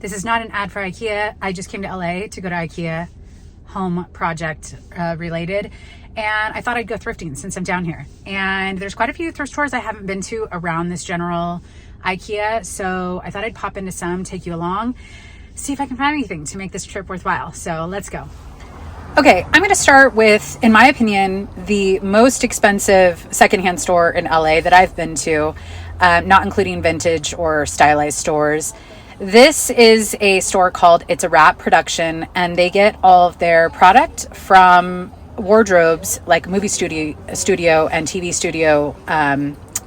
This is not an ad for IKEA. I just came to LA to go to IKEA, home project related. And I thought I'd go thrifting since I'm down here. And there's quite a few thrift stores I haven't been to around this general IKEA. So I thought I'd pop into some, take you along, see if I can find anything to make this trip worthwhile. So let's go. Okay, I'm going to start with, in my opinion, the most expensive secondhand store in LA that I've been to, not including vintage or stylized stores. This is a store called It's a Wrap Production, and they get all of their product from wardrobes, like movie studio and TV studio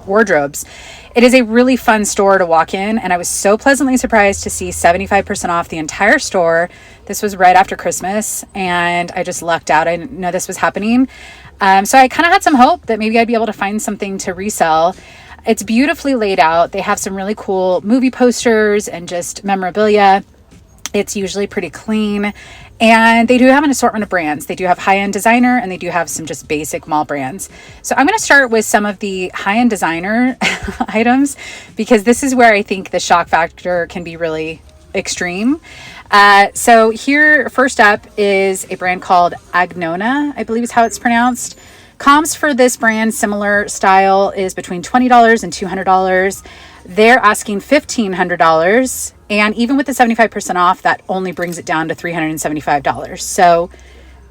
wardrobes. It is a really fun store to walk in, and I was so pleasantly surprised to see 75% off the entire store. This was right after Christmas, and I just lucked out. I didn't know this was happening. So I kind of had some hope that maybe I'd be able to find something to resell. It's beautifully laid out. They have some really cool movie posters and just memorabilia. It's usually pretty clean. And they do have an assortment of brands. They do have high-end designer, and they do have some just basic mall brands. So I'm going to start with some of the high-end designer items, because this is where I think the shock factor can be really extreme. So here, first up is a brand called Agnona, I believe is how it's pronounced. Comps for this brand, similar style, is between $20 and $200. They're asking $1,500. And even with the 75% off, that only brings it down to $375. So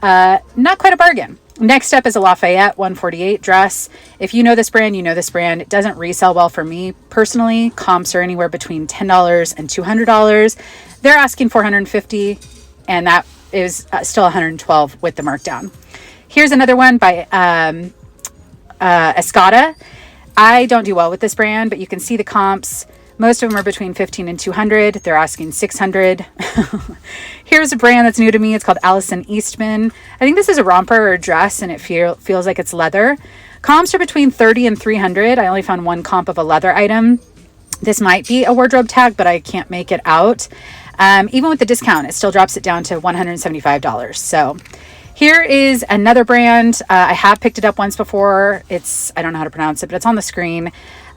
not quite a bargain. Next up is a Lafayette 148 dress. If you know this brand, you know this brand. It doesn't resell well for me personally. Comps are anywhere between $10 and $200. They're asking $450, and that is still $112 with the markdown. Here's another one by Escada. I don't do well with this brand, but you can see the comps. Most of them are between $15 and $200. They're asking $600. Here's a brand that's new to me. It's called Allison Eastman. I think this is a romper or a dress, and it feels like it's leather. Comps are between $30 and $300. I only found one comp of a leather item. This might be a wardrobe tag, but I can't make it out. Even with the discount, it still drops it down to $175. So here is another brand. I have picked it up once before. I don't know how to pronounce it, but it's on the screen.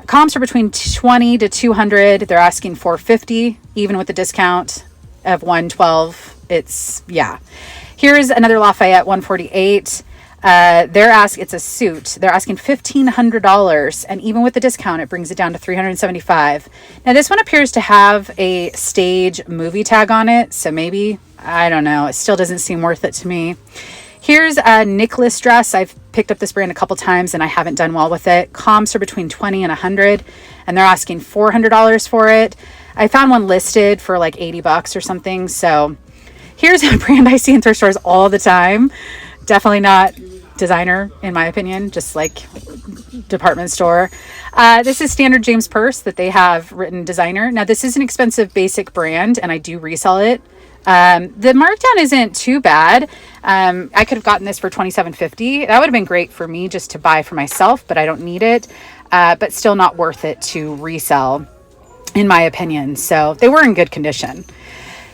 Comps are between $20 to $200. They're asking $450, even with the discount of $112. Here is another Lafayette 148. It's a suit. They're asking $1,500, and even with the discount, it brings it down to $375. Now, this one appears to have a stage movie tag on it, so maybe, I don't know. It still doesn't seem worth it to me. Here's a Nicholas dress. I've picked up this brand a couple times, and I haven't done well with it. Comps are between $20 and $100, and they're asking $400 for it. I found one listed for like $80 or something. So here's a brand I see in thrift stores all the time. Definitely not designer, in my opinion, just like department store. This is Standard James Purse that they have written designer. Now, this is an expensive basic brand, and I do resell it. The markdown isn't too bad. I could have gotten this for $27.50. That would have been great for me just to buy for myself, but I don't need it. But still not worth it to resell, in my opinion. So they were in good condition.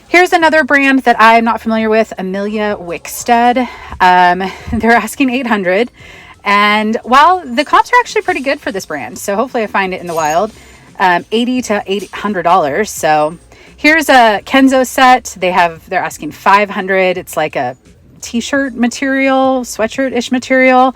Here's another brand that I'm not familiar with, Amelia Wickstead. They're asking $800. And while the comps are actually pretty good for this brand, so hopefully I find it in the wild, $80 to $800. So here's a Kenzo set. They're asking $500. It's like a t-shirt material, sweatshirt-ish material.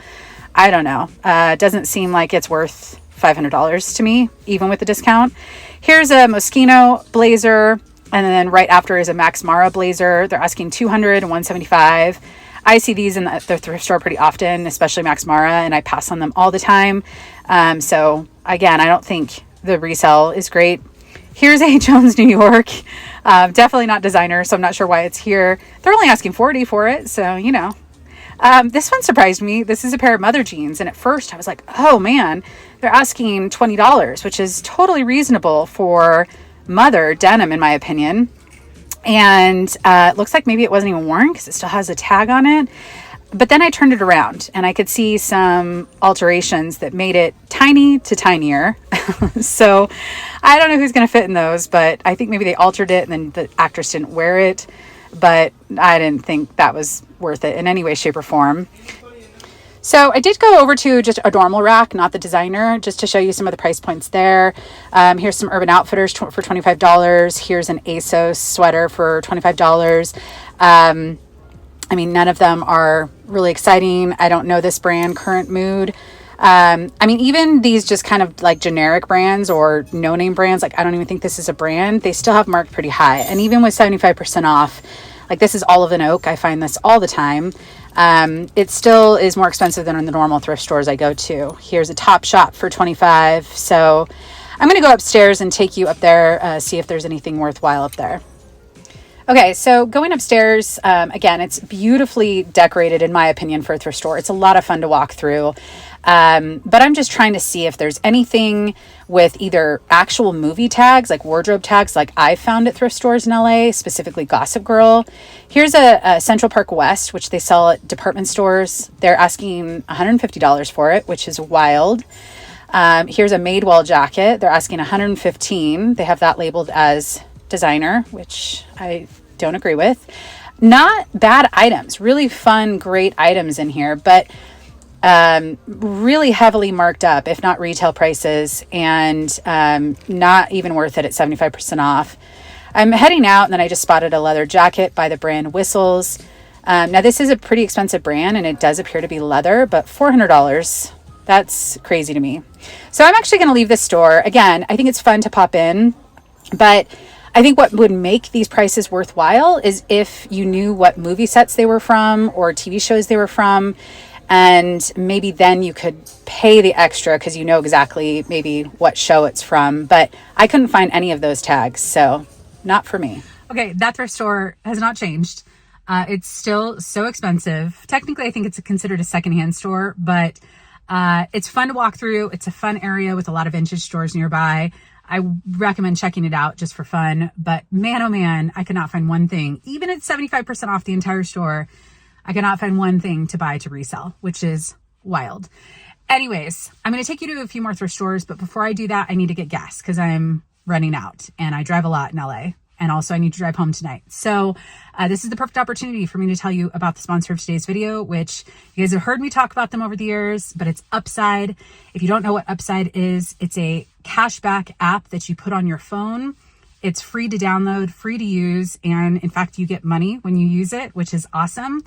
I don't know. Doesn't seem like it's worth $500 to me, even with the discount. Here's a Moschino blazer. And then right after is a Max Mara blazer. They're asking $200 and $175. I see these in the thrift store pretty often, especially Max Mara, and I pass on them all the time. So again, I don't think the resale is great. Here's a Jones New York. Definitely not designer, so I'm not sure why it's here. They're only asking $40 for it, so you know. This one surprised me. This is a pair of mother jeans, and at first I was like, oh man, they're asking $20, which is totally reasonable for mother denim, in my opinion. And it looks like maybe it wasn't even worn because it still has a tag on it. But then I turned it around and I could see some alterations that made it tiny to tinier. So I don't know who's going to fit in those, but I think maybe they altered it and then the actress didn't wear it. But I didn't think that was worth it in any way, shape, or form. So I did go over to just a normal rack, not the designer, just to show you some of the price points there. Here's some Urban Outfitters for $25. Here's an ASOS sweater for $25. I mean, none of them are really exciting. I don't know this brand, Current Mood. I mean, even these just kind of like generic brands or no-name brands, like I don't even think this is a brand, they still have marked pretty high. And even with 75% off, like this is Olive and Oak. I find this all the time. It still is more expensive than in the normal thrift stores I go to. Here's a Top Shop for $25. So I'm going to go upstairs and take you up there, see if there's anything worthwhile up there. Okay, so going upstairs, again, it's beautifully decorated in my opinion for a thrift store. It's a lot of fun to walk through. But I'm just trying to see if there's anything with either actual movie tags, like wardrobe tags, like I found at thrift stores in LA, specifically Gossip Girl. Here's a Central Park West, which they sell at department stores. They're asking $150 for it, which is wild. Here's a Madewell jacket. They're asking $115. They have that labeled as designer, which I don't agree with. Not bad items, really fun, great items in here, but really heavily marked up, if not retail prices, and not even worth it at 75% off. I'm heading out, and then I just spotted a leather jacket by the brand Whistles. Now this is a pretty expensive brand, and it does appear to be leather, but $400, that's crazy to me. So I'm actually going to leave this store. Again, I think it's fun to pop in, but I think what would make these prices worthwhile is if you knew what movie sets they were from or TV shows they were from. And maybe then you could pay the extra because you know exactly maybe what show it's from. But I couldn't find any of those tags, so not for me. Okay, that thrift store has not changed. It's still so expensive. Technically, I think it's considered a secondhand store, but it's fun to walk through. It's a fun area with a lot of vintage stores nearby. I recommend checking it out just for fun. But man, oh man, I could not find one thing. Even at 75% off the entire store, I cannot find one thing to buy to resell, which is wild. Anyways, I'm going to take you to a few more thrift stores, but before I do that, I need to get gas because I'm running out and I drive a lot in LA. And also I need to drive home tonight. So this is the perfect opportunity for me to tell you about the sponsor of today's video, which you guys have heard me talk about them over the years, but it's Upside. If you don't know what Upside is, it's a cashback app that you put on your phone. It's free to download, free to use, and in fact, you get money when you use it, which is awesome.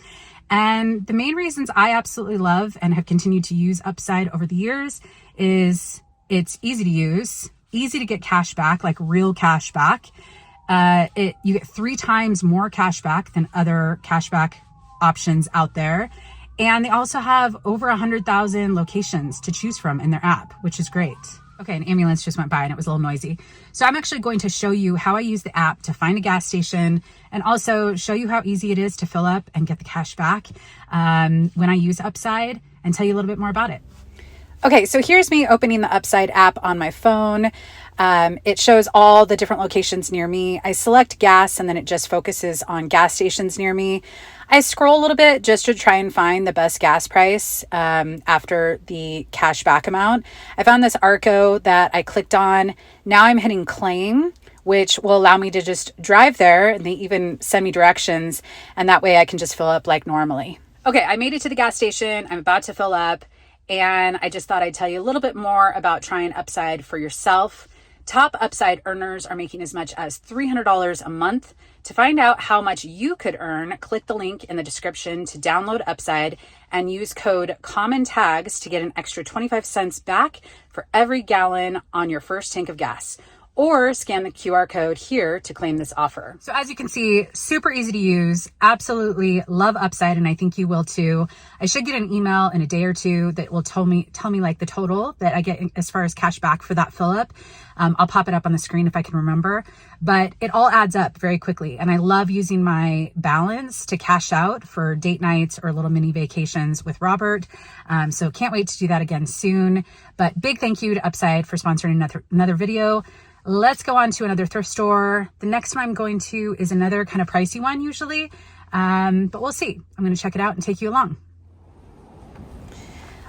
And the main reasons I absolutely love and have continued to use Upside over the years is it's easy to use, easy to get cash back, like real cash back. You get 3 times more cash back than other cashback options out there. And they also have over 100,000 locations to choose from in their app, which is great. Okay, an ambulance just went by and it was a little noisy. So I'm actually going to show you how I use the app to find a gas station and also show you how easy it is to fill up and get the cash back when I use Upside, and tell you a little bit more about it. Okay, so here's me opening the Upside app on my phone. It shows all the different locations near me. I select gas and then it just focuses on gas stations near me. I scroll a little bit just to try and find the best gas price after the cash back amount. I found this Arco that I clicked on. Now I'm hitting claim, which will allow me to just drive there, and they even send me directions, and that way I can just fill up like normally. Okay, I made it to the gas station. I'm about to fill up, and I just thought I'd tell you a little bit more about trying Upside for yourself. Top Upside earners are making as much as $300 a month. To find out how much you could earn, click the link in the description to download Upside and use code COMMONTAGS to get an extra 25 cents back for every gallon on your first tank of gas. Or scan the QR code here to claim this offer. So as you can see, super easy to use. Absolutely love Upside, and I think you will too. I should get an email in a day or two that will tell me like the total that I get as far as cash back for that fill up. I'll pop it up on the screen if I can remember, but it all adds up very quickly. And I love using my balance to cash out for date nights or little mini vacations with Robert. So can't wait to do that again soon. But big thank you to Upside for sponsoring another video. Let's go on to another thrift store. The next one I'm going to is another kind of pricey one usually, but we'll see. I'm going to check it out and take you along.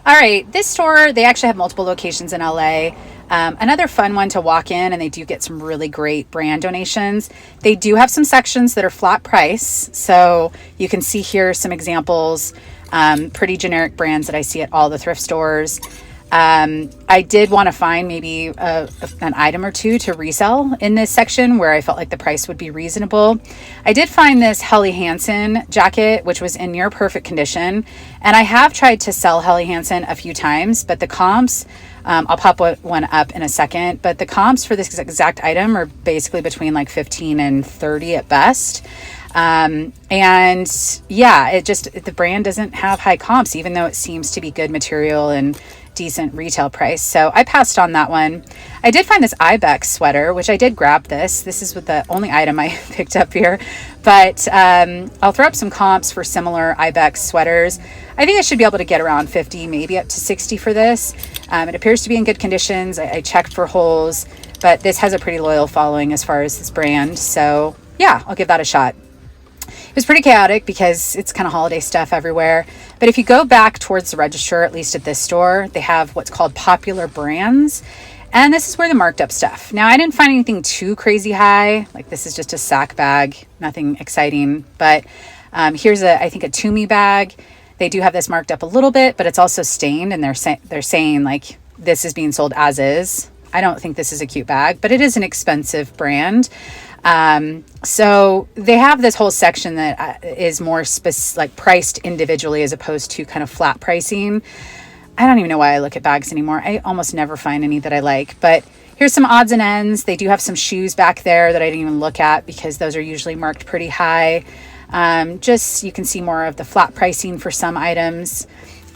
All right, this store, they actually have multiple locations in LA. Another fun one to walk in, and they do get some really great brand donations. They do have some sections that are flat price. So you can see here some examples. Pretty generic brands that I see at all the thrift stores. I did want to find maybe an item or two to resell in this section where I felt like the price would be reasonable. I did find this Helly Hansen jacket, which was in near perfect condition. And I have tried to sell Helly Hansen a few times, but the comps, I'll pop one up in a second, but the comps for this exact item are basically between like 15 and 30 at best. And yeah, the brand doesn't have high comps, even though it seems to be good material and decent retail price. So I passed on that one. I did find this Ibex sweater, which I did grab this. This is the only item I picked up here, but I'll throw up some comps for similar Ibex sweaters. I think I should be able to get around 50, maybe up to 60 for this. It appears to be in good conditions. I checked for holes, but this has a pretty loyal following as far as this brand. So yeah, I'll give that a shot. It was pretty chaotic because it's kind of holiday stuff everywhere. But if you go back towards the register, at least at this store, they have what's called popular brands. And this is where the marked up stuff. Now, I didn't find anything too crazy high. Like this is just a sack bag, nothing exciting. But here's I think a Tumi bag. They do have this marked up a little bit, but it's also stained. And they're saying like this is being sold as is. I don't think this is a cute bag, but it is an expensive brand. So they have this whole section that is more like priced individually as opposed to kind of flat pricing. I don't even know why I look at bags anymore. I almost never find any that I like, but here's some odds and ends. They do have some shoes back there that I didn't even look at because those are usually marked pretty high. You can see more of the flat pricing for some items.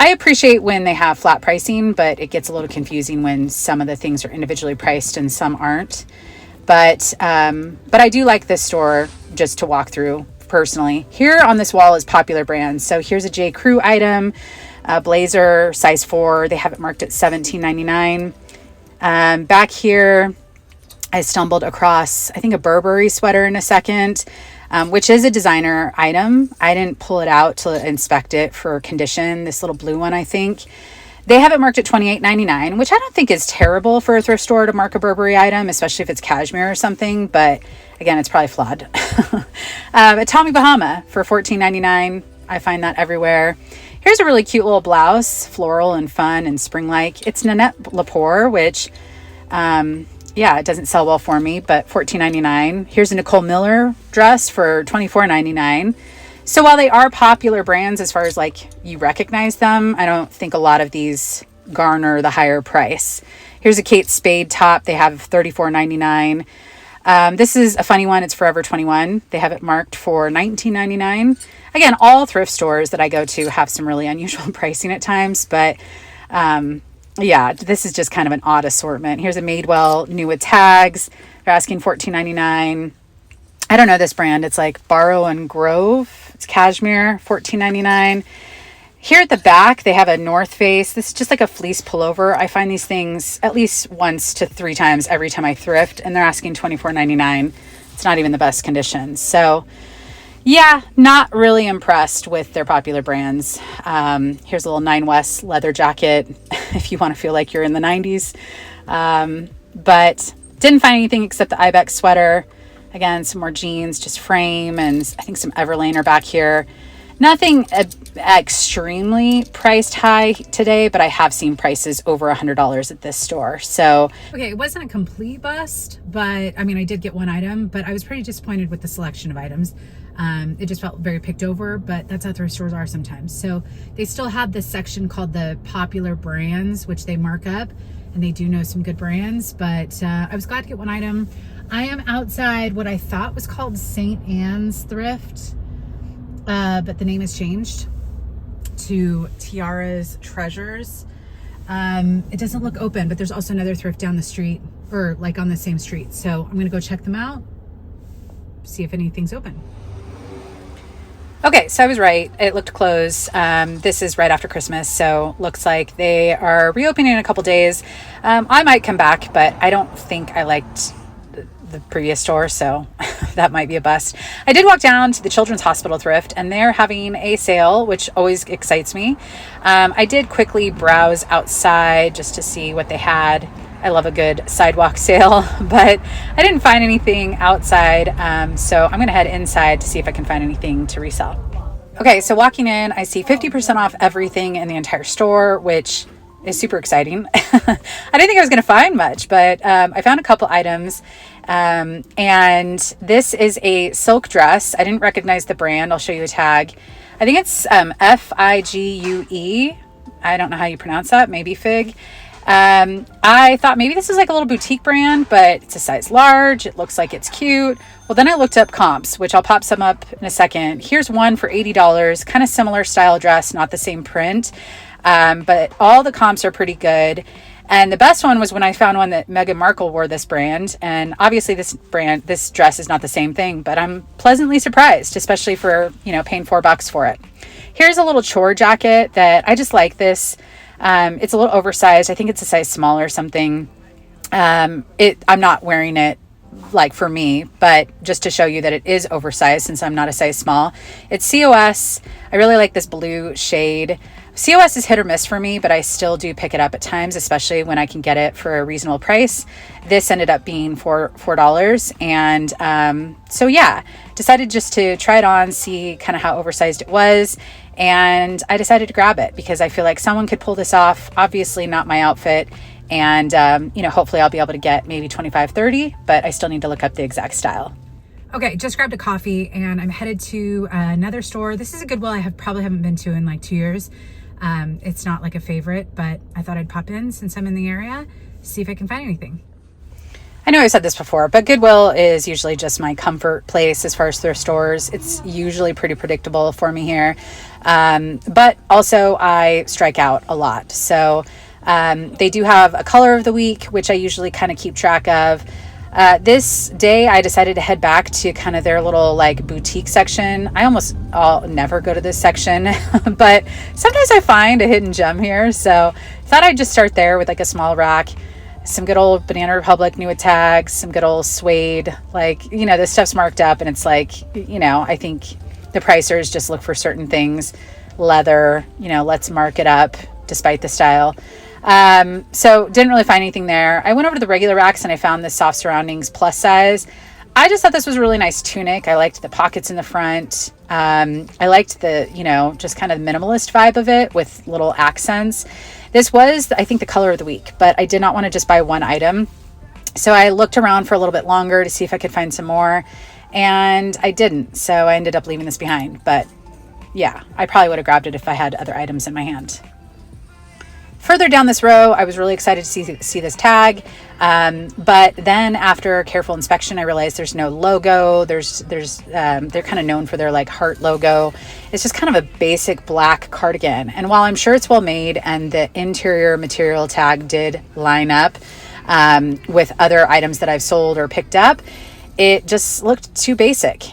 I appreciate when they have flat pricing, but it gets a little confusing when some of the things are individually priced and some aren't. But I do like this store just to walk through personally. Here on this wall is popular brands. So here's a J. Crew item, a blazer, size 4. They have it marked at $17.99. Back here, I stumbled across, I think, a Burberry sweater in a second, which is a designer item. I didn't pull it out to inspect it for condition. This little blue one, I think. They have it marked at $28.99, which I don't think is terrible for a thrift store to mark a Burberry item, especially if it's cashmere or something. But again, it's probably flawed. A Tommy Bahama for $14.99. I find that everywhere. Here's a really cute little blouse, floral and fun and spring-like. It's Nanette Lepore, which, it doesn't sell well for me, but $14.99. Here's a Nicole Miller dress for $24.99. So while they are popular brands as far as like you recognize them, I don't think a lot of these garner the higher price. Here's a Kate Spade top. They have $34.99. This is a funny one. It's Forever 21. They have it marked for $19.99. Again, all thrift stores that I go to have some really unusual pricing at times, but this is just kind of an odd assortment. Here's a Madewell new with tags. They're asking $14.99. I don't know this brand. It's like Barrow and Grove. It's cashmere, $14.99. Here at the back, they have a North Face. This is just like a fleece pullover. I find these things at least once to 3 times every time I thrift, and they're asking $24.99. It's not even the best condition. So yeah, not really impressed with their popular brands. Here's a little Nine West leather jacket if you want to feel like you're in the 90s. But didn't find anything except the Ibex sweater. Again, some more jeans, just frame, and I think some Everlane are back here. Nothing extremely priced high today, but I have seen prices over $100 at this store. So, okay, it wasn't a complete bust, but I mean, I did get one item, but I was pretty disappointed with the selection of items. It just felt very picked over, but that's how thrift stores are sometimes. So they still have this section called the popular brands, which they mark up, and they do know some good brands, but I was glad to get one item. I am outside what I thought was called St. Anne's Thrift, but the name has changed to Tiara's Treasures. It doesn't look open, but there's also another thrift down the street, or like on the same street. So I'm gonna go check them out, see if anything's open. Okay, so I was right. It looked closed. This is right after Christmas, so looks like they are reopening in a couple days. I might come back, but I don't think I liked the previous store, so that might be a bust. I did walk down to the Children's Hospital Thrift, and they're having a sale, which always excites me. I did quickly browse outside just to see what they had. I love a good sidewalk sale, but I didn't find anything outside, so I'm gonna head inside to see if I can find anything to resell. Okay, so walking in, I see 50% off everything in the entire store, which is super exciting. I didn't think I was going to find much, but I found a couple items. And this is a silk dress. I didn't recognize the brand. I'll show you a tag. I think it's Figue. I don't know how you pronounce that. Maybe Fig. I thought maybe this is like a little boutique brand, but it's a size large. It looks like it's cute. Well, then I looked up comps, which I'll pop some up in a second. Here's one for $80, kind of similar style dress, not the same print. But all the comps are pretty good. And the best one was when I found one that Meghan Markle wore this brand. And obviously this dress is not the same thing, but I'm pleasantly surprised, especially for, paying $4 for it. Here's a little chore jacket that I just like this. It's a little oversized. I think it's a size small or something. I'm not wearing it like for me, but just to show you that it is oversized since I'm not a size small. It's COS. I really like this blue shade. COS is hit or miss for me, but I still do pick it up at times, especially when I can get it for a reasonable price. This ended up being $4. And so yeah, decided just to try it on, see kind of how oversized it was. And I decided to grab it because I feel like someone could pull this off. Obviously not my outfit. And, hopefully I'll be able to get maybe 25, 30, but I still need to look up the exact style. Okay, just grabbed a coffee and I'm headed to another store. This is a Goodwill I probably haven't been to in like 2 years. It's not like a favorite, but I thought I'd pop in since I'm in the area, see if I can find anything. I know I've said this before, but Goodwill is usually just my comfort place as far as thrift stores. It's usually pretty predictable for me here. But also I strike out a lot. So they do have a color of the week, which I usually kind of keep track of. This day I decided to head back to kind of their little like boutique section. I'll never go to this section, but sometimes I find a hidden gem here. So thought I'd just start there with like a small rack, some good old Banana Republic new tags, some good old suede, this stuff's marked up and it's like, I think the pricers just look for certain things, leather, let's mark it up despite the style. So didn't really find anything there. I went over to the regular racks and I found this Soft Surroundings plus size. I just thought this was a really nice tunic. I liked the pockets in the front. I liked the, just kind of minimalist vibe of it with little accents. This was, I think, the color of the week, but I did not want to just buy one item. So I looked around for a little bit longer to see if I could find some more, and I didn't. So I ended up leaving this behind. But yeah, I probably would have grabbed it if I had other items in my hand. Further down this row, I was really excited to see this tag. But then after careful inspection, I realized there's no logo. They're kind of known for their like heart logo. It's just kind of a basic black cardigan. And while I'm sure it's well made and the interior material tag did line up with other items that I've sold or picked up, it just looked too basic.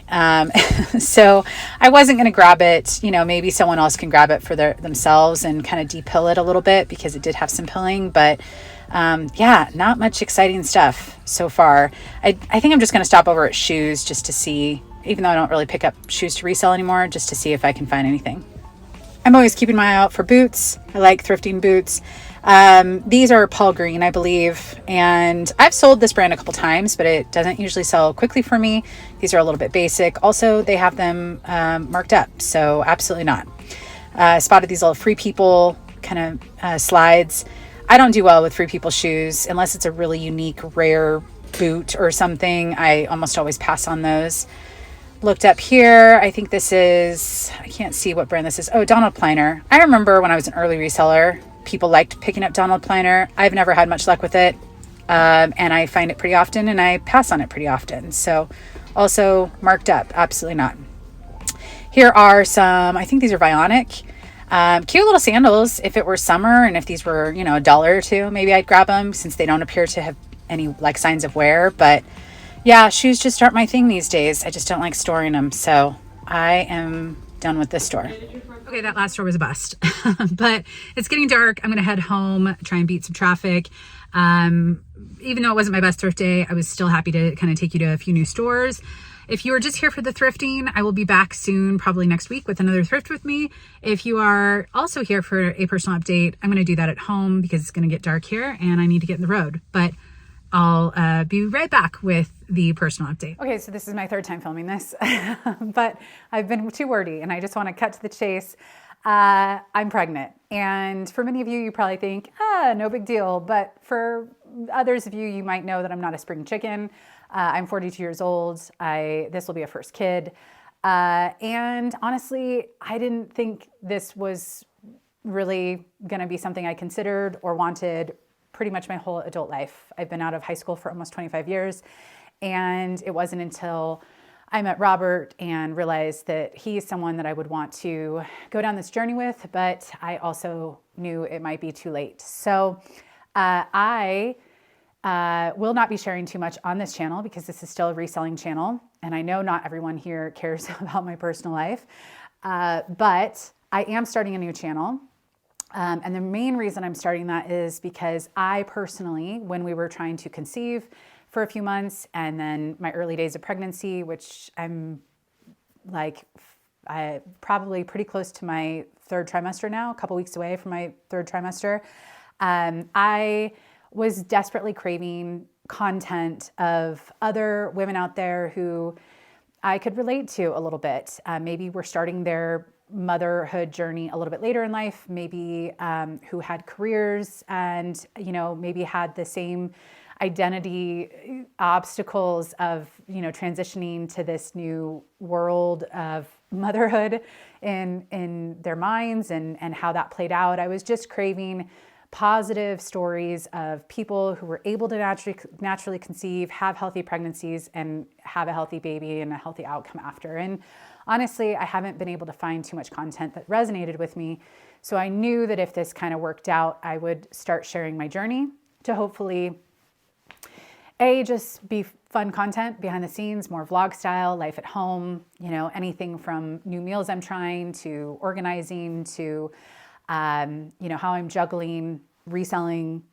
So I wasn't going to grab it. Maybe someone else can grab it for themselves and kind of depill it a little bit because it did have some pilling. But not much exciting stuff so far. I think I'm just going to stop over at shoes just to see, even though I don't really pick up shoes to resell anymore, just to see if I can find anything. I'm always keeping my eye out for boots. I like thrifting boots. These are Paul Green, I believe, and I've sold this brand a couple times, but it doesn't usually sell quickly for me. These are a little bit basic. Also, they have them marked up, so absolutely not. Spotted these little Free People kind of slides. I don't do well with Free People shoes unless it's a really unique, rare boot or something. I almost always pass on those. Looked up here. I think this is, I can't see what brand this is. Oh, Donald Pliner. I remember when I was an early reseller, people liked picking up Donald Pliner. I've never had much luck with it. And I find it pretty often and I pass on it pretty often. So also marked up. Absolutely not. Here are some, I think these are Vionic. Cute little sandals. If it were summer and if these were, $1 or $2, maybe I'd grab them since they don't appear to have any like signs of wear. But yeah, shoes just aren't my thing these days. I just don't like storing them. So I am done with this store. Okay, that last store was a bust, but it's getting dark. I'm going to head home, try and beat some traffic. Even though it wasn't my best thrift day, I was still happy to kind of take you to a few new stores. If you are just here for the thrifting, I will be back soon, probably next week with another thrift with me. If you are also here for a personal update, I'm going to do that at home because it's going to get dark here and I need to get in the road. But I'll be right back with the personal update. Okay, so this is my third time filming this, but I've been too wordy and I just want to cut to the chase. I'm pregnant. And for many of you, you probably think, no big deal. But for others of you, you might know that I'm not a spring chicken. I'm 42 years old. This will be a first kid. And honestly, I didn't think this was really going to be something I considered or wanted pretty much my whole adult life. I've been out of high school for almost 25 years. And it wasn't until I met Robert and realized that he's someone that I would want to go down this journey with, but I also knew it might be too late. So I will not be sharing too much on this channel because this is still a reselling channel. And I know not everyone here cares about my personal life, but I am starting a new channel. And the main reason I'm starting that is because I personally, when we were trying to conceive for a few months and then my early days of pregnancy, which I'm like probably pretty close to my third trimester now, a couple weeks away from my third trimester, I was desperately craving content of other women out there who I could relate to a little bit. Maybe we're starting their motherhood journey a little bit later in life, maybe who had careers and, maybe had the same identity obstacles of, transitioning to this new world of motherhood in their minds and how that played out. I was just craving positive stories of people who were able to naturally conceive, have healthy pregnancies, and have a healthy baby and a healthy outcome after. And honestly, I haven't been able to find too much content that resonated with me. So I knew that if this kind of worked out, I would start sharing my journey to hopefully just be fun content behind the scenes, more vlog style, life at home, anything from new meals I'm trying to organizing to, how I'm juggling, reselling,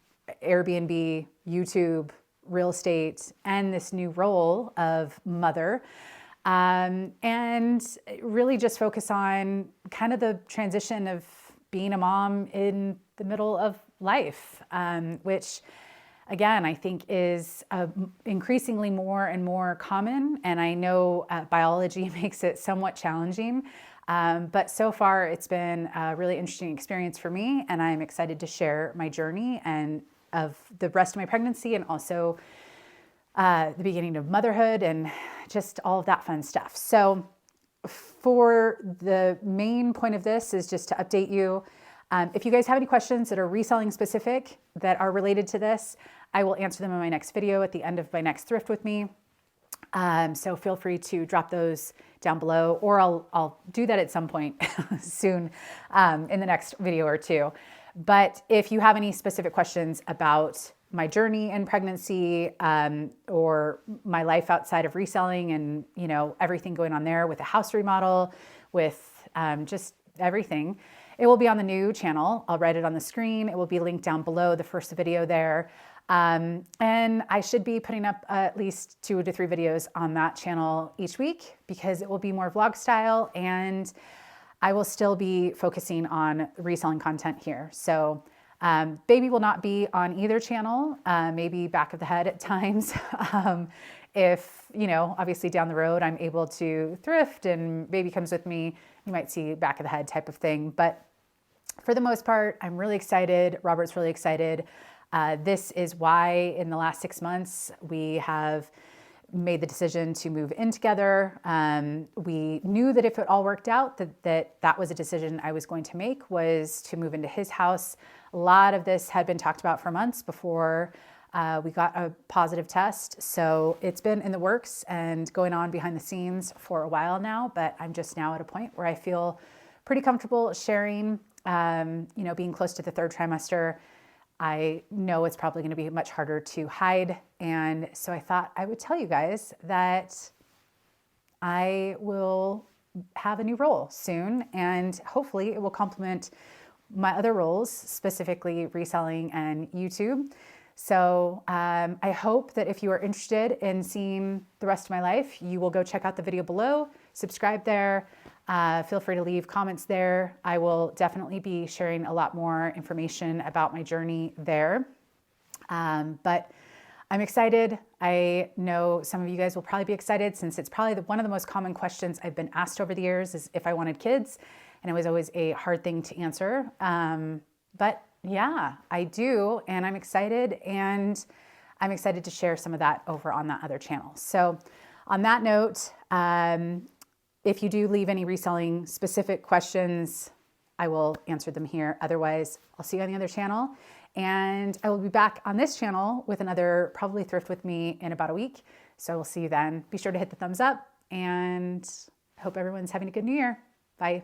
Airbnb, YouTube, real estate, and this new role of mother. And really just focus on kind of the transition of being a mom in the middle of life, which again, I think is increasingly more and more common. And I know biology makes it somewhat challenging. But so far, it's been a really interesting experience for me. And I'm excited to share my journey and of the rest of my pregnancy and also the beginning of motherhood and just all of that fun stuff. So for the main point of this is just to update you. If you guys have any questions that are reselling specific that are related to this, I will answer them in my next video at the end of my next Thrift with me. So feel free to drop those down below, or I'll do that at some point soon in the next video or two. But if you have any specific questions about my journey in pregnancy or my life outside of reselling and everything going on there with a house remodel, with just everything, it will be on the new channel. I'll write it on the screen. It will be linked down below, the first video there. And I should be putting up at least 2 to 3 videos on that channel each week because it will be more vlog style and I will still be focusing on reselling content here. So baby will not be on either channel, maybe back of the head at times. If, obviously down the road I'm able to thrift and baby comes with me, you might see back of the head type of thing. But for the most part, I'm really excited. Robert's really excited. This is why in the last 6 months, we have made the decision to move in together. We knew that if it all worked out, that was a decision I was going to make, was to move into his house. A lot of this had been talked about for months before we got a positive test. So it's been in the works and going on behind the scenes for a while now, but I'm just now at a point where I feel pretty comfortable sharing, being close to the third trimester. I know it's probably going to be much harder to hide. And so I thought I would tell you guys that I will have a new role soon, and hopefully it will complement my other roles, specifically reselling and YouTube. So I hope that if you are interested in seeing the rest of my life, you will go check out the video below, subscribe there. Feel free to leave comments there. I will definitely be sharing a lot more information about my journey there. But I'm excited. I know some of you guys will probably be excited since it's probably one of the most common questions I've been asked over the years is if I wanted kids. And it was always a hard thing to answer. But yeah, I do. And I'm excited. And I'm excited to share some of that over on that other channel. So on that note, if you do leave any reselling specific questions, I will answer them here. Otherwise, I'll see you on the other channel. And I will be back on this channel with another probably Thrift with me in about a week. So we'll see you then. Be sure to hit the thumbs up and I hope everyone's having a good new year. Bye.